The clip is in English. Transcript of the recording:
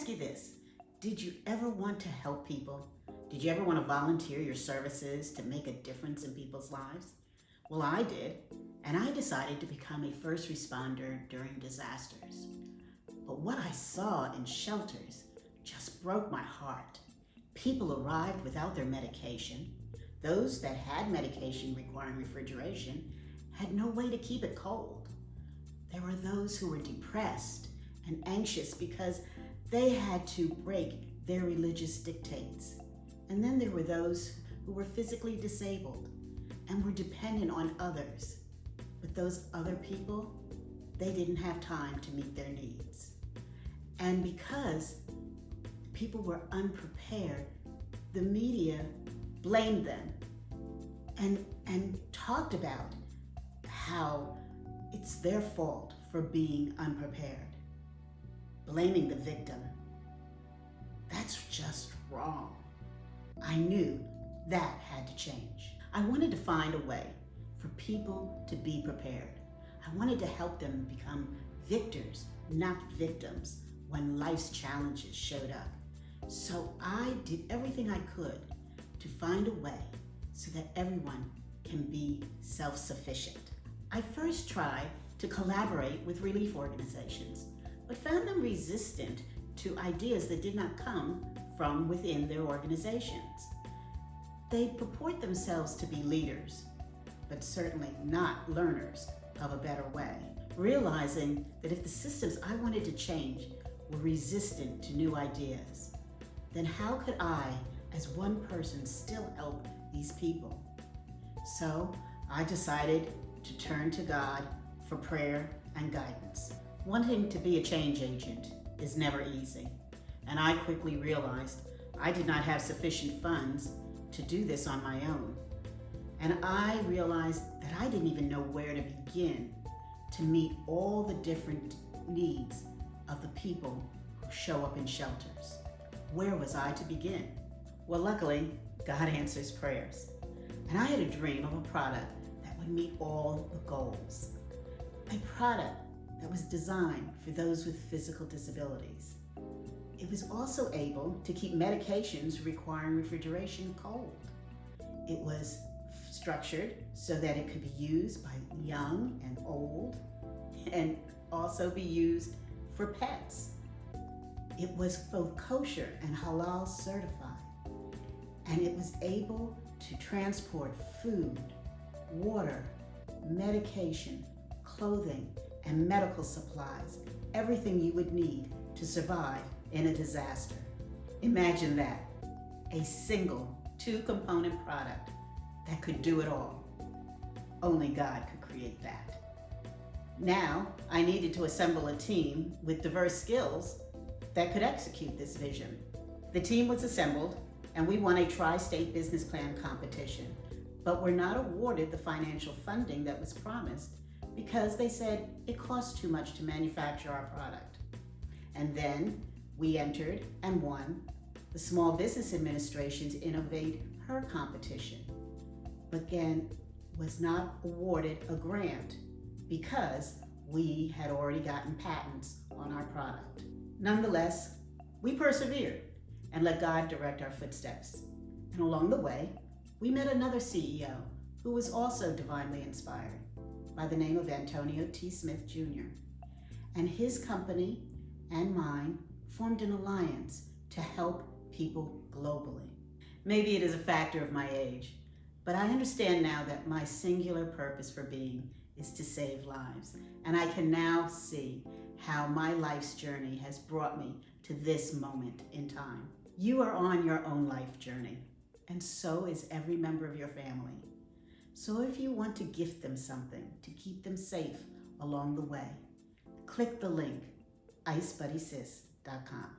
ask you this. Did you ever want to help people? Did you ever want to volunteer your services to make a difference in people's lives? Well, I did, and I decided to become a first responder during disasters. But what I saw in shelters just broke my heart. People arrived without their medication. Those that had medication requiring refrigeration had no way to keep it cold. There were those who were depressed and anxious because they had to break their religious dictates. And then there were those who were physically disabled and were dependent on others. But those other people, they didn't have time to meet their needs. And because people were unprepared, the media blamed them and talked about how it's their fault for being unprepared, blaming the victim. That's just wrong. I knew that had to change. I wanted to find a way for people to be prepared. I wanted to help them become victors, not victims, when life's challenges showed up. So I did everything I could to find a way so that everyone can be self-sufficient. I first tried to collaborate with relief organizations, but found them resistant to ideas that did not come from within their organizations. They purport themselves to be leaders, but certainly not learners of a better way. Realizing that if the systems I wanted to change were resistant to new ideas, then how could I, as one person, still help these people? So I decided to turn to God for prayer and guidance. Wanting to be a change agent is never easy, and I quickly realized I did not have sufficient funds to do this on my own. And I realized that I didn't even know where to begin to meet all the different needs of the people who show up in shelters. Where was I to begin? Well, luckily, God answers prayers. And I had a dream of a product that would meet all the goals. A product that was designed for those with physical disabilities. It was also able to keep medications requiring refrigeration cold. It was structured so that it could be used by young and old, and also be used for pets. It was both kosher and halal certified, and it was able to transport food, water, medication, clothing, and medical supplies, everything you would need to survive in a disaster. Imagine that, a single two-component product that could do it all. Only God could create that. Now, I needed to assemble a team with diverse skills that could execute this vision. The team was assembled, and we won a tri-state business plan competition, but were not awarded the financial funding that was promised because they said it cost too much to manufacture our product. And then we entered and won the Small Business Administration's Innovate Her competition, but again was not awarded a grant because we had already gotten patents on our product. Nonetheless, we persevered and let God direct our footsteps. And along the way, we met another CEO who was also divinely inspired by the name of Antonio T. Smith Jr. And his company and mine formed an alliance to help people globally. Maybe it is a factor of my age, but I understand now that my singular purpose for being is to save lives. And I can now see how my life's journey has brought me to this moment in time. You are on your own life journey, and so is every member of your family. So if you want to gift them something to keep them safe along the way, click the link, ICEBUDDYSys.com.